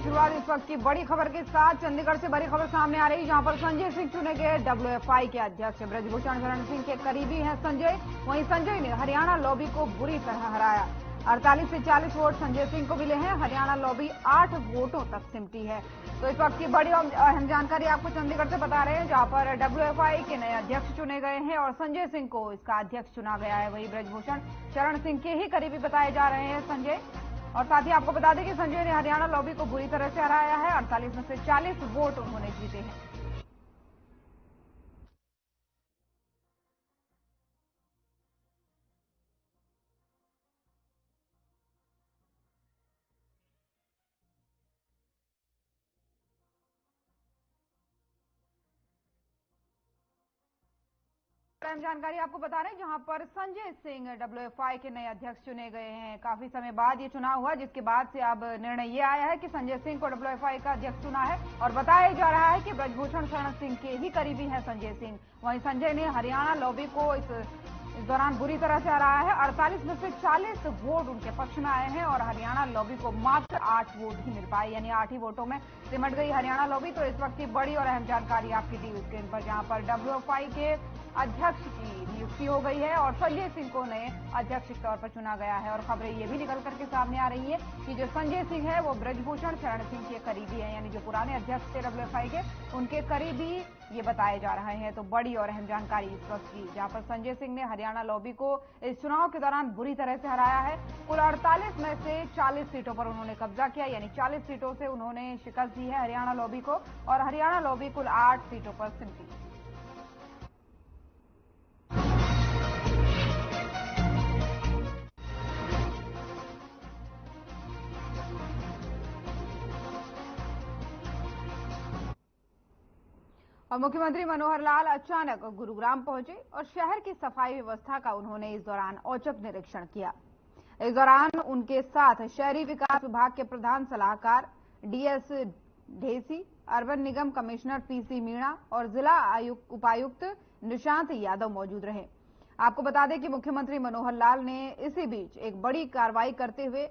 शुरुआत इस वक्त की बड़ी खबर के साथ। चंडीगढ़ से बड़ी खबर सामने आ रही, जहां पर संजय सिंह चुने गए डब्ल्यूएफआई के अध्यक्ष। ब्रजभूषण शरण सिंह के करीबी हैं संजय। वहीं संजय ने हरियाणा लॉबी को बुरी तरह हराया। 48 से 40 वोट संजय सिंह को मिले हैं। हरियाणा लॉबी 8 वोटों तक सिमटी है। तो इस वक्त की बड़ी अहम जानकारी आपको चंडीगढ़ से बता रहे हैं, जहां पर डब्ल्यूएफआई के नए अध्यक्ष चुने गए हैं और संजय सिंह को इसका अध्यक्ष चुना गया है। वहीं ब्रजभूषण शरण सिंह के ही करीबी बताए जा रहे हैं संजय। और साथ ही आपको बता दें कि संजय ने हरियाणा लॉबी को बुरी तरह से हराया है। 48 में से 40 वोट उन्होंने जीते हैं। जानकारी आपको बता रहे हैं, जहां पर संजय सिंह डब्ल्यूएफआई के नए अध्यक्ष चुने गए हैं। काफी समय बाद ये चुनाव हुआ, जिसके बाद से अब निर्णय ये आया है कि संजय सिंह को डब्ल्यूएफआई का अध्यक्ष चुना है। और बताया जा रहा है कि ब्रजभूषण शरण सिंह के ही करीबी हैं संजय सिंह। वहीं संजय ने हरियाणा लॉबी को इस दौरान बुरी तरह से हराया है। 48 में से 40 वोट उनके पक्ष में आए हैं और हरियाणा लॉबी को मात्र 8 वोट ही मिल पाए, यानी 8 ही वोटों में सिमट गई हरियाणा लॉबी। तो इस वक्त की बड़ी और अहम जानकारी आपकी टीवी स्क्रीन पर, जहां पर डब्ल्यूएफआई के अध्यक्ष की नियुक्ति हो गई है और संजय सिंह को नए अध्यक्ष के तौर पर चुना गया है। और खबरें ये भी निकल करके सामने आ रही है कि जो संजय सिंह है वो ब्रजभूषण शरण सिंह के करीबी है, यानी जो पुराने अध्यक्ष थे डब्ल्यूएफआई के, उनके करीबी ये बताए जा रहे हैं। तो बड़ी और अहम जानकारी इस वक्त की, जहां पर संजय सिंह ने हरियाणा लॉबी को इस चुनाव के दौरान बुरी तरह से हराया है। कुल 48 में से 40 सीटों पर उन्होंने कब्जा किया, यानी 40 सीटों से उन्होंने शिकस्त दी है हरियाणा लॉबी को। और हरियाणा लॉबी कुल 8 सीटों पर सिमटी। और मुख्यमंत्री मनोहर लाल अचानक गुरुग्राम पहुंचे और शहर की सफाई व्यवस्था का उन्होंने इस दौरान औचक निरीक्षण किया। इस दौरान उनके साथ शहरी विकास विभाग के प्रधान सलाहकार डीएस ढेसी, अर्बन निगम कमिश्नर पीसी मीणा और जिला उपायुक्त निशांत यादव मौजूद रहे। आपको बता दें कि मुख्यमंत्री मनोहर लाल ने इसी बीच एक बड़ी कार्रवाई करते हुए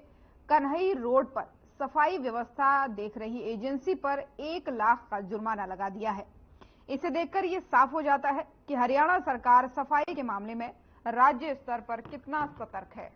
कन्हई रोड पर सफाई व्यवस्था देख रही एजेंसी पर 1 लाख का जुर्माना लगा दिया है। इसे देखकर ये साफ हो जाता है कि हरियाणा सरकार सफाई के मामले में राज्य स्तर पर कितना सतर्क है।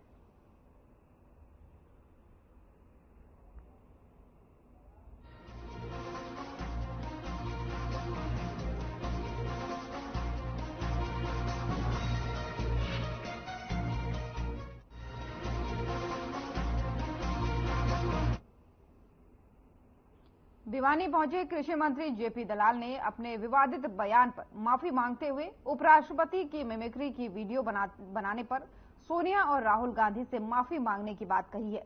भिवानी पहुंचे कृषि मंत्री जेपी दलाल ने अपने विवादित बयान पर माफी मांगते हुए उपराष्ट्रपति की मिमिक्री की वीडियो बनाने पर सोनिया और राहुल गांधी से माफी मांगने की बात कही है।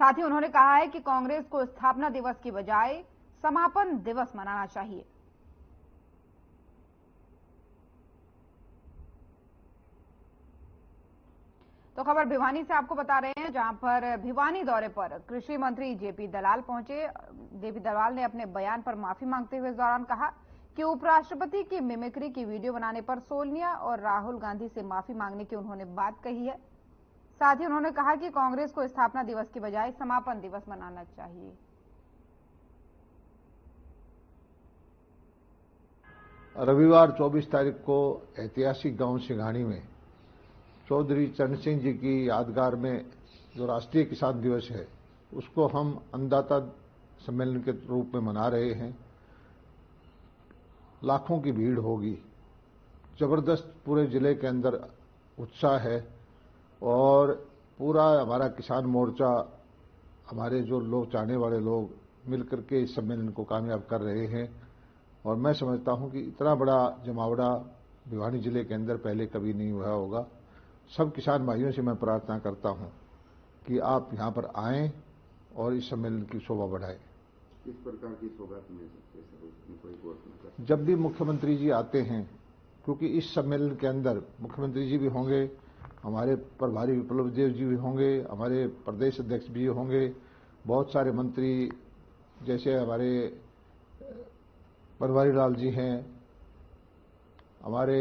साथ ही उन्होंने कहा है कि कांग्रेस को स्थापना दिवस की बजाय समापन दिवस मनाना चाहिए। तो खबर भिवानी से आपको बता रहे हैं, जहां पर भिवानी दौरे पर कृषि मंत्री जेपी दलाल पहुंचे। जेपी दलाल ने अपने बयान पर माफी मांगते हुए इस दौरान कहा कि उपराष्ट्रपति की मिमिक्री की वीडियो बनाने पर सोनिया और राहुल गांधी से माफी मांगने की उन्होंने बात कही है। साथ ही उन्होंने कहा कि कांग्रेस को स्थापना दिवस की बजाय समापन दिवस मनाना चाहिए। रविवार 24 तारीख को ऐतिहासिक गांव सिंघाणी में चौधरी चरण सिंह जी की यादगार में जो राष्ट्रीय किसान दिवस है, उसको हम अन्नदाता सम्मेलन के रूप में मना रहे हैं। लाखों की भीड़ होगी। जबरदस्त पूरे जिले के अंदर उत्साह है और पूरा हमारा किसान मोर्चा, हमारे जो लोग चाहने वाले लोग मिलकर के इस सम्मेलन को कामयाब कर रहे हैं। और मैं समझता हूं कि इतना बड़ा जमावड़ा भिवानी जिले के अंदर पहले कभी नहीं हुआ होगा। सब किसान भाइयों से मैं प्रार्थना करता हूं कि आप यहां पर आएं और इस सम्मेलन की शोभा बढ़ाएं। किस प्रकार की सौगात मिल सकती है? जब भी मुख्यमंत्री जी आते हैं, क्योंकि इस सम्मेलन के अंदर मुख्यमंत्री जी भी होंगे, हमारे प्रभारी विप्लव देव जी भी होंगे, हमारे प्रदेश अध्यक्ष भी होंगे, बहुत सारे मंत्री जैसे हमारे बनवारी लाल जी हैं, हमारे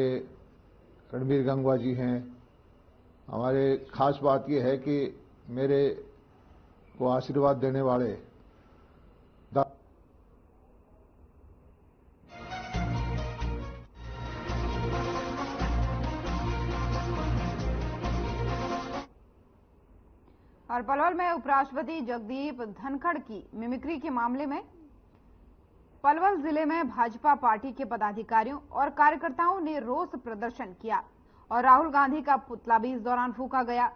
रणबीर गंगवा जी हैं। हमारे खास बात यह है कि मेरे को आशीर्वाद देने वाले और पलवल में उपराष्ट्रपति जगदीप धनखड़ की मिमिक्री के मामले में पलवल जिले में भाजपा पार्टी के पदाधिकारियों और कार्यकर्ताओं ने रोष प्रदर्शन किया और राहुल गांधी का पुतला भी इस दौरान फूंका गया।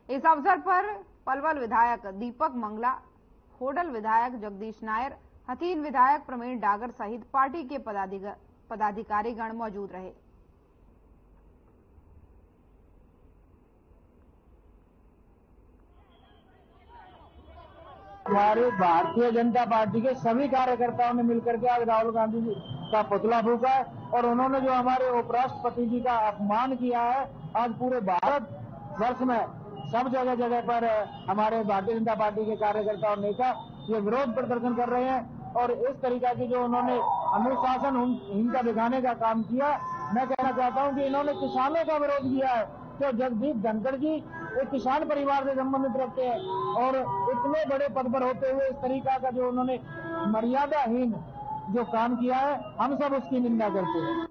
इस अवसर पर पलवल विधायक दीपक मंगला, होडल विधायक जगदीश नायर, हथीन विधायक प्रवीण डागर सहित पार्टी के पदाधिकारीगण मौजूद रहे। हमारी भारतीय जनता पार्टी के सभी कार्यकर्ताओं ने मिलकर के आज राहुल गांधी जी का पुतला फूंका है और उन्होंने जो हमारे उपराष्ट्रपति जी का अपमान किया है, आज पूरे भारत वर्ष में सब जगह जगह पर हमारे भारतीय जनता पार्टी के कार्यकर्ता और नेता ये विरोध प्रदर्शन कर रहे हैं और इस तरीका की जो उन्होंने अनुशासनहीनता दिखाने का काम किया। मैं कहना चाहता हूं कि इन्होंने किसानों का विरोध किया है। तो जगदीप धनखड़ जी एक किसान परिवार से संबंधित रखते हैं और इतने बड़े पद पर होते हुए इस तरीका का जो उन्होंने मर्यादाहीन जो काम किया है, हम सब उसकी निंदा करते हैं।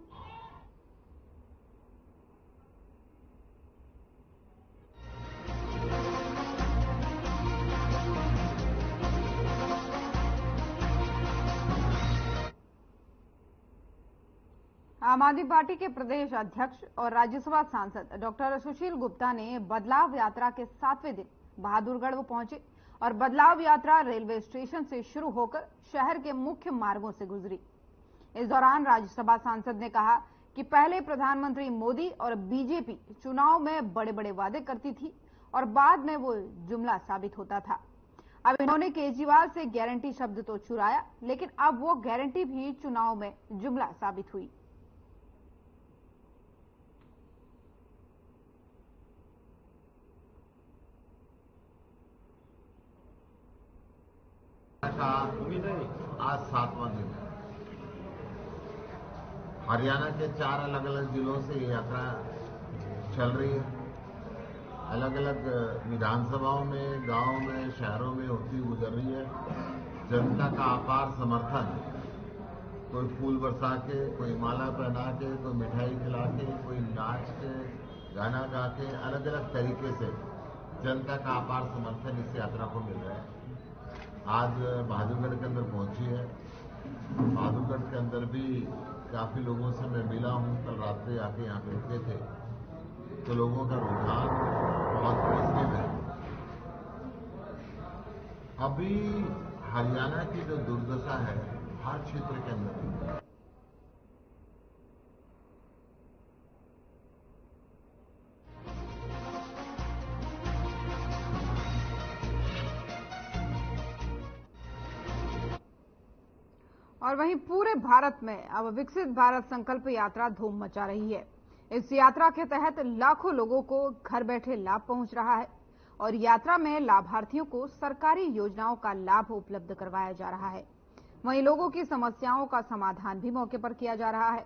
आम आदमी पार्टी के प्रदेश अध्यक्ष और राज्यसभा सांसद डॉक्टर सुशील गुप्ता ने बदलाव यात्रा के 7वें दिन बहादुरगढ़ पहुंचे और बदलाव यात्रा रेलवे स्टेशन से शुरू होकर शहर के मुख्य मार्गों से गुजरी। इस दौरान राज्यसभा सांसद ने कहा कि पहले प्रधानमंत्री मोदी और बीजेपी चुनाव में बड़े बड़े वादे करती थी और बाद में वो जुमला साबित होता था। अब इन्होंने केजरीवाल से गारंटी शब्द तो चुराया, लेकिन अब वो गारंटी भी चुनाव में जुमला साबित हुई। आज 7वां दिन है। हरियाणा के 4 अलग अलग जिलों से ये यात्रा चल रही है। अलग अलग विधानसभाओं में, गांवों में, शहरों में होती गुजर रही है। जनता का अपार समर्थन, कोई फूल बरसा के, कोई माला पहना के, कोई मिठाई खिला के, कोई नाच के, गाना गा के, अलग अलग तरीके से जनता का अपार समर्थन इस यात्रा को मिल रहा है। आज बहादुरगढ़ के अंदर पहुंची है। बहादुरगढ़ के अंदर भी काफी लोगों से मैं मिला हूं। कल रात्रि आके यहाँ पे रुके थे तो लोगों का रुझान बहुत पॉजिटिव है। अभी हरियाणा की जो दुर्दशा है हर क्षेत्र के अंदर, और वहीं पूरे भारत में अब विकसित भारत संकल्प यात्रा धूम मचा रही है। इस यात्रा के तहत लाखों लोगों को घर बैठे लाभ पहुंच रहा है और यात्रा में लाभार्थियों को सरकारी योजनाओं का लाभ उपलब्ध करवाया जा रहा है। वहीं लोगों की समस्याओं का समाधान भी मौके पर किया जा रहा है।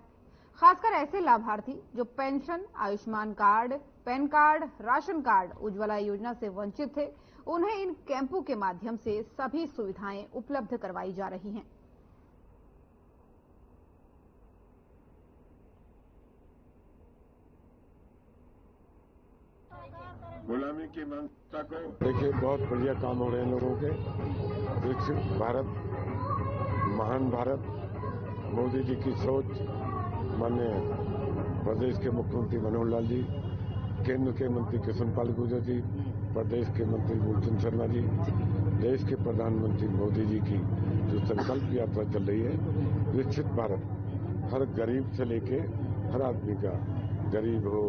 खासकर ऐसे लाभार्थी जो pension, Ayushman card, pan card, ration card, Ujjwala योजना से वंचित थे, उन्हें इन कैंपों के माध्यम से सभी सुविधाएं उपलब्ध करवाई जा रही हैं। गुलामी की मानसिकता को देखिए, बहुत बढ़िया काम हो रहे हैं लोगों के। विकसित भारत, महान भारत, मोदी जी की सोच, माननीय प्रदेश के मुख्यमंत्री मनोहर लाल जी, केंद्र के मंत्री कृष्ण पाल गुर्जर जी, प्रदेश के मंत्री मूलचंद शर्मा जी, देश के प्रधानमंत्री मोदी जी की जो संकल्प यात्रा चल रही है, विकसित भारत, हर गरीब से लेके हर आदमी का, गरीब हो,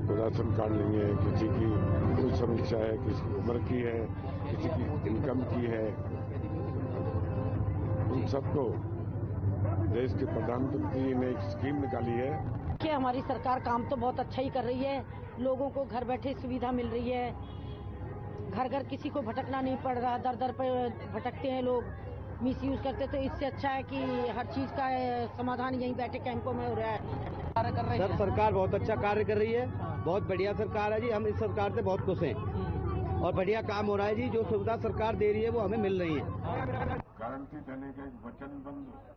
राशन कार्ड नहीं है, किसी की कोई समस्या है, किसी की उम्र की है, किसी की इनकम की है, उन सबको देश के प्रधानमंत्री ने एक स्कीम निकाली है कि हमारी सरकार काम तो बहुत अच्छा ही कर रही है। लोगों को घर बैठे सुविधा मिल रही है, घर घर किसी को भटकना नहीं पड़ रहा, दर दर पर भटकते हैं लोग, मिसयूज करते। तो इससे अच्छा है कि हर चीज का समाधान यहीं बैठे कैंपों में हो रहा है। सर, सरकार बहुत अच्छा कार्य कर रही है, बहुत बढ़िया सरकार है जी। हम इस सरकार से बहुत खुश हैं और बढ़िया काम हो रहा है जी। जो सुविधा सरकार दे रही है वो हमें मिल रही है। गारंटी देने का एक वचनबद्ध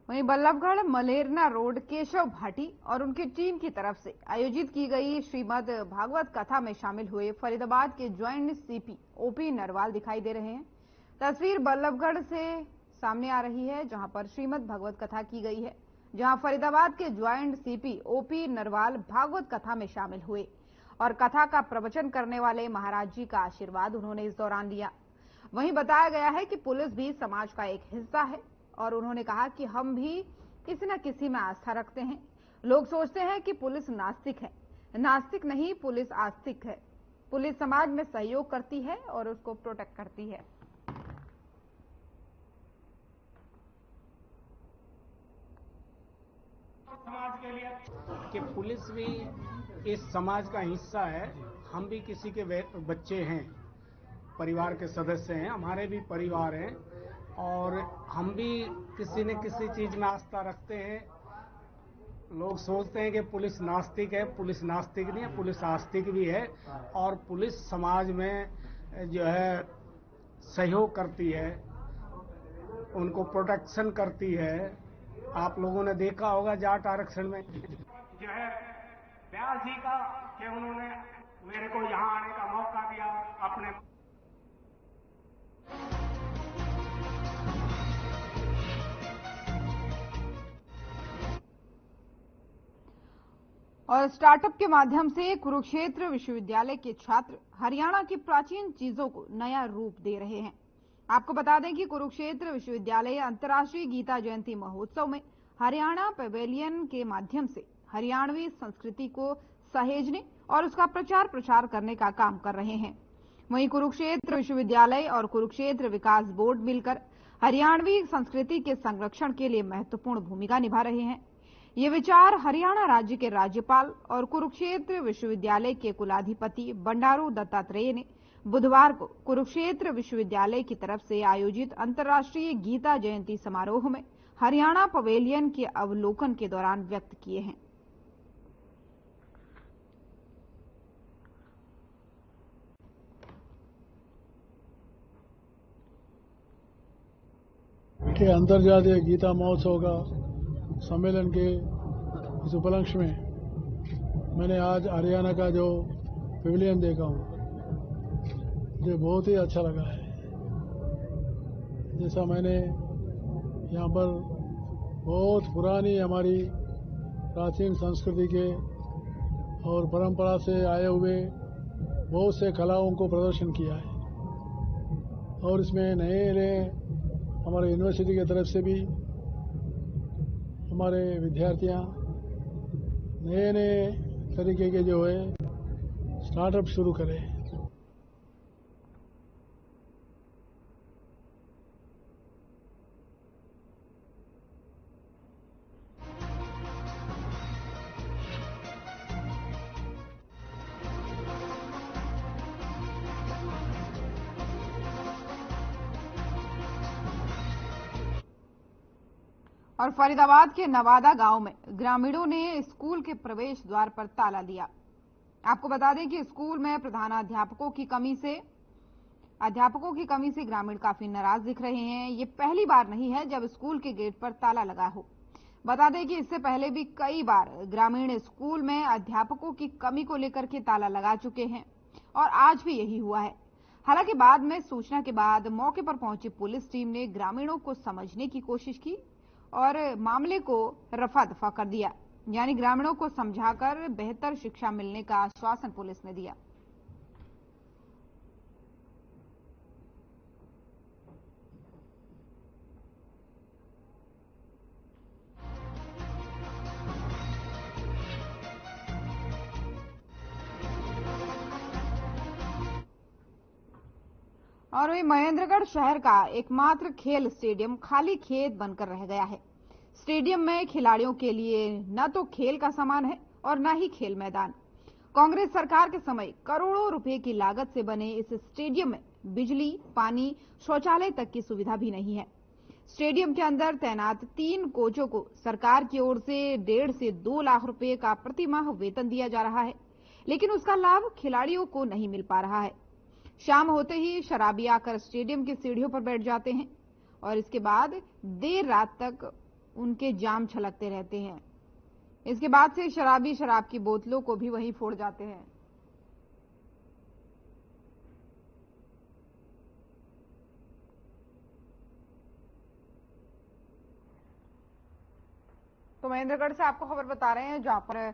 वहीं बल्लभगढ़ मलेरना रोड केशव भाटी और उनकी टीम की तरफ से आयोजित की गई श्रीमद् भागवत कथा में शामिल हुए फरीदाबाद के ज्वाइंट सीपी ओपी नरवाल दिखाई दे रहे हैं। तस्वीर बल्लभगढ़ से सामने आ रही है, जहां पर श्रीमद् भागवत कथा की गई है, जहां फरीदाबाद के joint CP OP Narwal Bhagwat कथा में शामिल हुए और कथा का प्रवचन करने वाले महाराज जी का आशीर्वाद उन्होंने इस दौरान लिया। वहीं बताया गया है कि पुलिस भी समाज का एक हिस्सा है और उन्होंने कहा कि हम भी किसी न किसी में आस्था रखते हैं। लोग सोचते हैं कि पुलिस नास्तिक है, नास्तिक नहीं, पुलिस आस्तिक है। पुलिस समाज में सहयोग करती है और उसको प्रोटेक्ट करती है। समाज के लिए कि पुलिस भी इस समाज का हिस्सा है। हम भी किसी के बच्चे हैं, परिवार के सदस्य हैं, हमारे भी परिवार हैं और हम भी किसी न किसी चीज में आस्था रखते हैं। लोग सोचते हैं कि पुलिस नास्तिक है, पुलिस नास्तिक नहीं है, पुलिस आस्तिक भी है और पुलिस समाज में जो है सहयोग करती है, उनको प्रोटेक्शन करती है। आप लोगों ने देखा होगा जाट आरक्षण में जो है व्यास जी का कि उन्होंने मेरे को यहाँ आने का मौका दिया अपने। और स्टार्टअप के माध्यम से कुरुक्षेत्र विश्वविद्यालय के छात्र हरियाणा की प्राचीन चीजों को नया रूप दे रहे हैं। आपको बता दें कि कुरुक्षेत्र विश्वविद्यालय अंतर्राष्ट्रीय गीता जयंती महोत्सव में हरियाणा पवेलियन के माध्यम से हरियाणवी संस्कृति को सहेजने और उसका प्रचार प्रसार करने का काम कर रहे हैं। वहीं कुरुक्षेत्र विश्वविद्यालय और कुरुक्षेत्र विकास बोर्ड मिलकर हरियाणवी संस्कृति के संरक्षण के लिए महत्वपूर्ण भूमिका निभा रहे हैं। ये विचार हरियाणा राज्य के राज्यपाल और कुरुक्षेत्र विश्वविद्यालय के कुलाधिपति बंडारू दत्तात्रेय ने बुधवार को कुरुक्षेत्र विश्वविद्यालय की तरफ से आयोजित अंतर्राष्ट्रीय गीता जयंती समारोह में हरियाणा पवेलियन के अवलोकन के दौरान व्यक्त किए हैं। के अंतर्जातीय गीता महोत्सव का सम्मेलन के इस उपलक्ष्य में मैंने आज हरियाणा का जो पवेलियन देखा हूँ, मुझे बहुत ही अच्छा लगा है। जैसा मैंने यहाँ पर बहुत पुरानी हमारी प्राचीन संस्कृति के और परंपरा से आए हुए बहुत से कलाओं को प्रदर्शन किया है और इसमें नए नए हमारे यूनिवर्सिटी की तरफ से भी हमारे विद्यार्थियां नए नए तरीके के जो है स्टार्टअप शुरू करें। और फरीदाबाद के नवादा गांव में ग्रामीणों ने स्कूल के प्रवेश द्वार पर ताला दिया। आपको बता दें कि स्कूल में प्रधानाध्यापकों की कमी से ग्रामीण काफी नाराज दिख रहे हैं। ये पहली बार नहीं है जब स्कूल के गेट पर ताला लगा हो। बता दें कि इससे पहले भी कई बार ग्रामीण स्कूल में अध्यापकों की कमी को लेकर के ताला लगा चुके हैं और आज भी यही हुआ है। हालांकि बाद में सूचना के बाद मौके पर पहुंची पुलिस टीम ने ग्रामीणों को समझने की कोशिश की और मामले को रफा दफा कर दिया, यानी ग्रामीणों को समझाकर बेहतर शिक्षा मिलने का आश्वासन पुलिस ने दिया। और वही महेंद्रगढ़ शहर का एकमात्र खेल स्टेडियम खाली खेत बनकर रह गया है। स्टेडियम में खिलाड़ियों के लिए न तो खेल का सामान है और न ही खेल मैदान। कांग्रेस सरकार के समय करोड़ों रुपए की लागत से बने इस स्टेडियम में बिजली, पानी, शौचालय तक की सुविधा भी नहीं है। स्टेडियम के अंदर तैनात 3 कोचों को सरकार की ओर से 1.5 से 2 लाख रुपए का प्रतिमाह वेतन दिया जा रहा है, लेकिन उसका लाभ खिलाड़ियों को नहीं मिल पा रहा है। शाम होते ही शराबी आकर स्टेडियम की सीढ़ियों पर बैठ जाते हैं और इसके बाद देर रात तक उनके जाम छलकते रहते हैं। इसके बाद से शराबी शराब की बोतलों को भी वहीं फोड़ जाते हैं। तो महेंद्रगढ़ से आपको खबर बता रहे हैं, जहां पर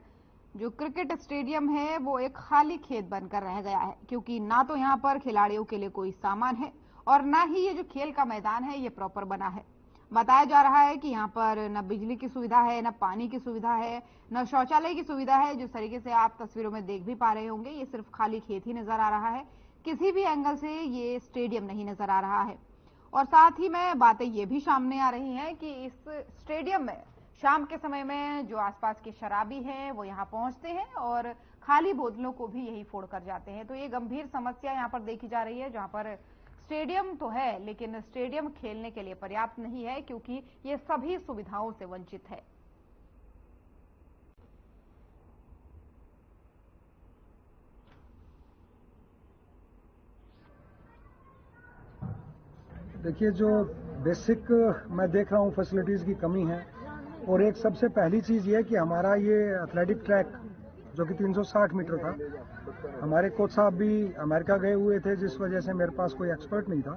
जो क्रिकेट स्टेडियम है वो एक खाली खेत बनकर रह गया है, क्योंकि ना तो यहां पर खिलाड़ियों के लिए कोई सामान है और ना ही ये जो खेल का मैदान है ये प्रॉपर बना है। बताया जा रहा है कि यहाँ पर न बिजली की सुविधा है, न पानी की सुविधा है, न शौचालय की सुविधा है। जिस तरीके से आप तस्वीरों में देख भी पा रहे होंगे, ये सिर्फ खाली खेत ही नजर आ रहा है। किसी भी एंगल से ये स्टेडियम नहीं नजर आ रहा है। और साथ ही में बातें ये भी सामने आ रही हैं कि इस स्टेडियम में शाम के समय में जो आसपास के शराबी हैं वो यहाँ पहुंचते हैं और खाली बोतलों को भी यही फोड़ कर जाते हैं। तो ये गंभीर समस्या यहाँ पर देखी जा रही है, जहाँ पर स्टेडियम तो है लेकिन स्टेडियम खेलने के लिए पर्याप्त नहीं है, क्योंकि ये सभी सुविधाओं से वंचित है। देखिए, जो बेसिक मैं देख रहा हूँ फैसिलिटीज की कमी है, और एक सबसे पहली चीज ये है कि हमारा ये एथलेटिक ट्रैक जो कि 360 मीटर था, हमारे कोच साहब भी अमेरिका गए हुए थे, जिस वजह से मेरे पास कोई एक्सपर्ट नहीं था।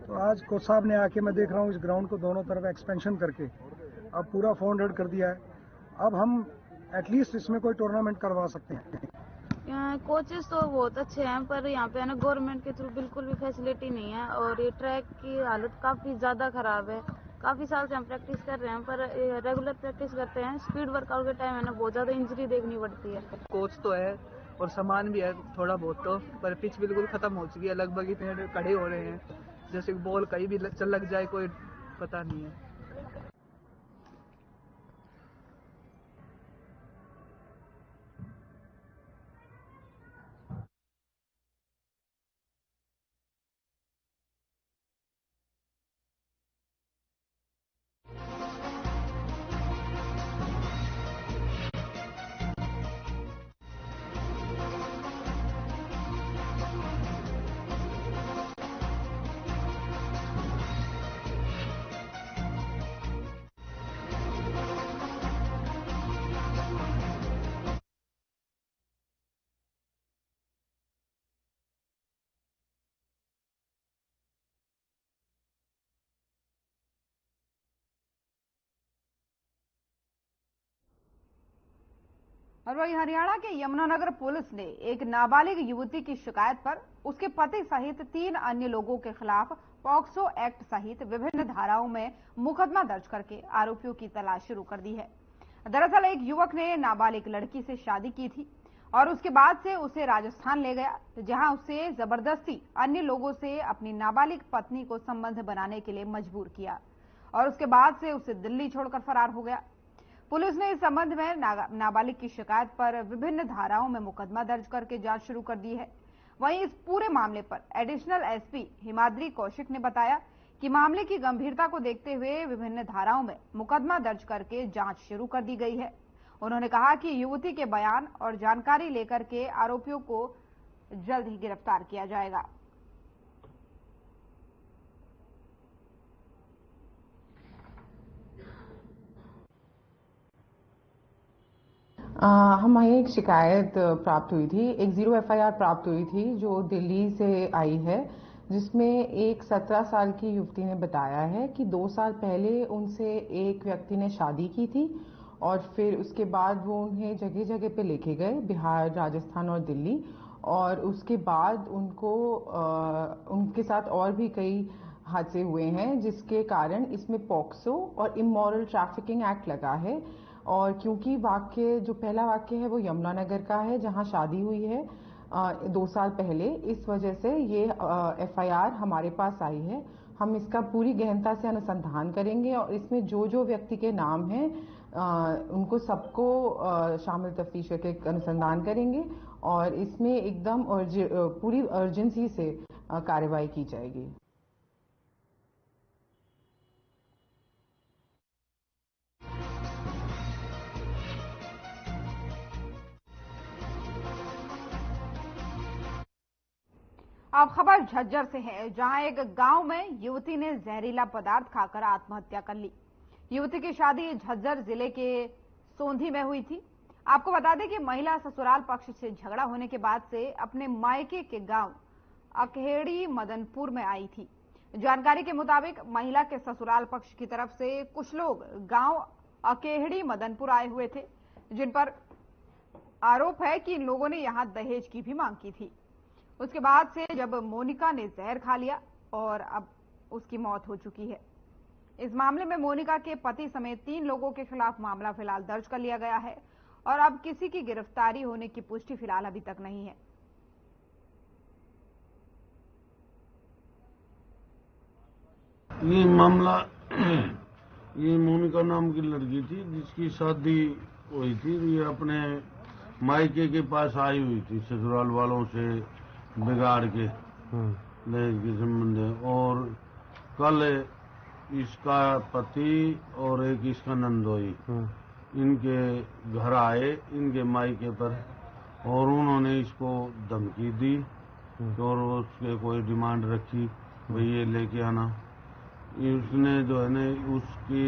तो आज कोच साहब ने आके मैं देख रहा हूँ इस ग्राउंड को दोनों तरफ एक्सपेंशन करके अब पूरा 400 कर दिया है। अब हम एटलीस्ट इसमें कोई टूर्नामेंट करवा सकते हैं। यहाँ कोचेस तो बहुत अच्छे हैं, पर यहाँ पे है ना गवर्नमेंट के थ्रू बिल्कुल भी फैसिलिटी नहीं है और ये ट्रैक की हालत काफी ज्यादा खराब है। काफी साल से हम प्रैक्टिस कर रहे हैं, पर रेगुलर प्रैक्टिस करते हैं, स्पीड वर्कआउट के टाइम है ना बहुत ज्यादा इंजरी देखनी पड़ती है। कोच तो है और सामान भी है थोड़ा बहुत, तो पर पिच बिल्कुल खत्म हो चुकी है। लगभग इतने खड़े हो रहे हैं जैसे बॉल कहीं भी चल लग जाए, कोई पता नहीं है। और वही हरियाणा के यमुनानगर पुलिस ने एक नाबालिग युवती की शिकायत पर उसके पति सहित 3 अन्य लोगों के खिलाफ पॉक्सो एक्ट सहित विभिन्न धाराओं में मुकदमा दर्ज करके आरोपियों की तलाश शुरू कर दी है। दरअसल एक युवक ने नाबालिग लड़की से शादी की थी और उसके बाद से उसे राजस्थान ले गया, जहां उसे जबरदस्ती अन्य लोगों से अपनी नाबालिग पत्नी को संबंध बनाने के लिए मजबूर किया और उसके बाद से उसे दिल्ली छोड़कर फरार हो गया। पुलिस ने इस संबंध में नाबालिग की शिकायत पर विभिन्न धाराओं में मुकदमा दर्ज करके जांच शुरू कर दी है। वहीं इस पूरे मामले पर एडिशनल एसपी हिमाद्री कौशिक ने बताया कि मामले की गंभीरता को देखते हुए विभिन्न धाराओं में मुकदमा दर्ज करके जांच शुरू कर दी गई है। उन्होंने कहा कि युवती के बयान और जानकारी लेकर के आरोपियों को जल्द ही गिरफ्तार किया जाएगा। हमें एक शिकायत प्राप्त हुई थी, एक 0 FIR प्राप्त हुई थी जो दिल्ली से आई है, जिसमें एक 17 साल की युवती ने बताया है कि 2 साल पहले उनसे एक व्यक्ति ने शादी की थी और फिर उसके बाद वो उन्हें जगह जगह पे लेके गए, बिहार, राजस्थान और दिल्ली, और उसके बाद उनको उनके साथ और भी कई हादसे हुए हैं, जिसके कारण इसमें पॉक्सो और इमोरल ट्रैफिकिंग एक्ट लगा है। और क्योंकि वाक्य जो पहला वाक्य है वो यमुनानगर का है, जहां शादी हुई है 2 साल पहले, इस वजह से ये FIR हमारे पास आई है। हम इसका पूरी गहनता से अनुसंधान करेंगे और इसमें जो जो व्यक्ति के नाम हैं उनको सबको शामिल तफ्तीश करके अनुसंधान करेंगे और इसमें एकदम पूरी अर्जेंसी से कार्रवाई की जाएगी। अब खबर झज्जर से है, जहां एक गांव में युवती ने जहरीला पदार्थ खाकर आत्महत्या कर ली। युवती की शादी झज्जर जिले के सोंधी में हुई थी। आपको बता दें कि महिला ससुराल पक्ष से झगड़ा होने के बाद से अपने मायके के गांव अकहेड़ी मदनपुर में आई थी। जानकारी के मुताबिक महिला के ससुराल पक्ष की तरफ से कुछ लोग गांव अकेहड़ी मदनपुर आए हुए थे, जिन पर आरोप है कि इन लोगों ने यहां दहेज की भी मांग की थी। उसके बाद से जब मोनिका ने जहर खा लिया और अब उसकी मौत हो चुकी है। इस मामले में मोनिका के पति समेत 3 लोगों के खिलाफ मामला फिलहाल दर्ज कर लिया गया है और अब किसी की गिरफ्तारी होने की पुष्टि फिलहाल अभी तक नहीं है। ये मामला ये मोनिका नाम की लड़की थी जिसकी शादी हुई थी। ये अपने मायके के पास आई हुई थी ससुराल वालों से बिगाड़ के दहेज के संबंध है। और कल इसका पति और एक इसका नंदोई इनके घर आए, इनके मायके पर, और उन्होंने इसको धमकी दी और उसके कोई डिमांड रखी, भाई ये लेके आना। उसने जो है न उसकी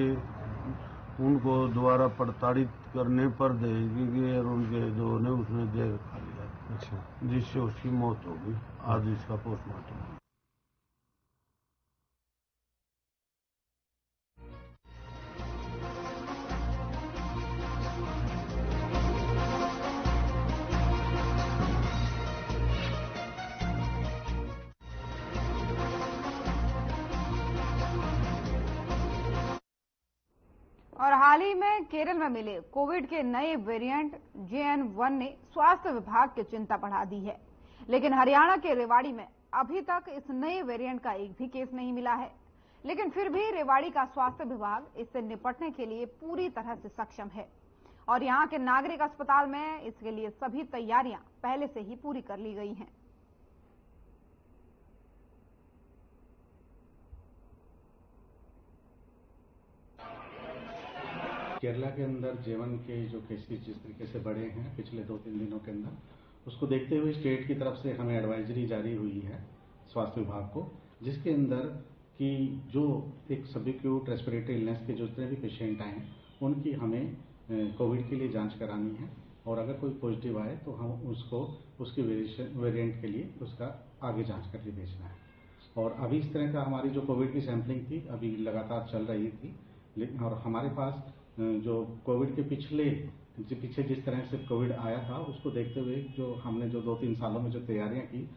उनको दोबारा प्रताड़ित करने पर दहेज की और उनके जो ने उसने जहर खा लिया। अच्छा। जिससे उसकी मौत हो गई। आज इसका पोस्टमार्टम। और हाल ही में केरल में मिले कोविड के नए वेरिएंट JN1 ने स्वास्थ्य विभाग की चिंता बढ़ा दी है। लेकिन हरियाणा के रेवाड़ी में अभी तक इस नए वेरिएंट का एक भी केस नहीं मिला है। लेकिन फिर भी रेवाड़ी का स्वास्थ्य विभाग इससे निपटने के लिए पूरी तरह से सक्षम है और यहां के नागरिक अस्पताल में इसके लिए सभी तैयारियां पहले से ही पूरी कर ली गई हैं। केरला के अंदर J1 के जो केसेस जिस तरीके से बढ़े हैं पिछले 2-3 दिनों के अंदर, उसको देखते हुए स्टेट की तरफ से हमें एडवाइजरी जारी हुई है स्वास्थ्य विभाग को, जिसके अंदर कि जो एक सबएक्यूट रेस्पिरेटरी इलनेस के जो जितने भी पेशेंट आए हैं उनकी हमें कोविड के लिए जांच करानी है और अगर कोई पॉजिटिव आए तो हम उसको उसके वेरिएंट के लिए उसका आगे जांच करके भेजना है। और अभी इस तरह का हमारी जो कोविड की सैंपलिंग थी अभी लगातार चल रही थी, और हमारे पास जो कोविड के पीछे जिस तरह से कोविड आया था उसको देखते हुए जो हमने जो 2-3 सालों में जो तैयारियां की।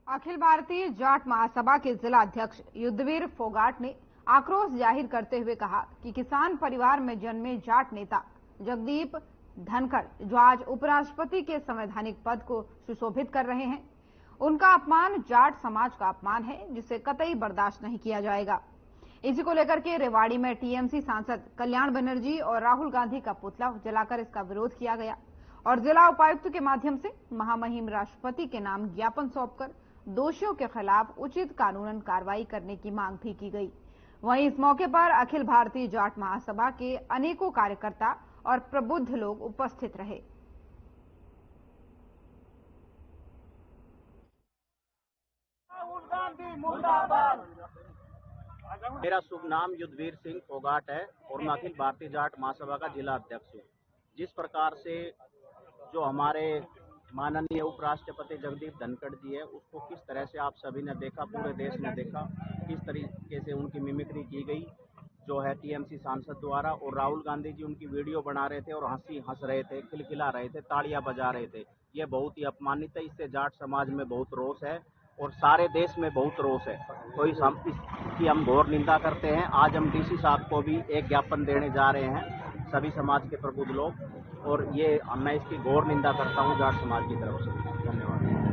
अखिल भारतीय जाट महासभा के जिला अध्यक्ष युद्धवीर फोगाट ने आक्रोश जाहिर करते हुए कहा कि किसान परिवार में जन्मे जाट नेता जगदीप धनखड़, जो आज उपराष्ट्रपति के संवैधानिक पद को सुशोभित कर रहे हैं, उनका अपमान जाट समाज का अपमान है, जिसे कतई बर्दाश्त नहीं किया जाएगा। इसी को लेकर के रेवाड़ी में टीएमसी सांसद कल्याण बनर्जी और राहुल गांधी का पुतला जलाकर इसका विरोध किया गया और जिला उपायुक्त के माध्यम से महामहिम राष्ट्रपति के नाम ज्ञापन सौंपकर दोषियों के खिलाफ उचित कानूनन कार्रवाई करने की मांग भी की गई। वहीं इस मौके पर अखिल भारतीय जाट महासभा के अनेकों कार्यकर्ता और प्रबुद्ध लोग उपस्थित रहे। मेरा शुभ नाम युद्धवीर सिंह फोगाट है और मैं अखिल भारतीय जाट महासभा का जिला अध्यक्ष हूँ। जिस प्रकार से जो हमारे माननीय उपराष्ट्रपति जगदीप धनखड़ जी है, उसको किस तरह से आप सभी ने देखा, पूरे देश ने देखा, किस तरीके से उनकी मिमिक्री की गई जो है टीएमसी सांसद द्वारा, और राहुल गांधी जी उनकी वीडियो बना रहे थे और हंस रहे थे, खिलखिला रहे थे, तालियां बजा रहे थे। ये बहुत ही अपमानित है। इससे जाट समाज में बहुत रोष है और सारे देश में बहुत रोष है। तो इसकी हम घोर निंदा करते हैं। आज हम डीसी साहब को भी एक ज्ञापन देने जा रहे हैं, सभी समाज के प्रबुद्ध लोग, और ये मैं इसकी घोर निंदा करता हूँ जाट समाज की तरफ से। धन्यवाद।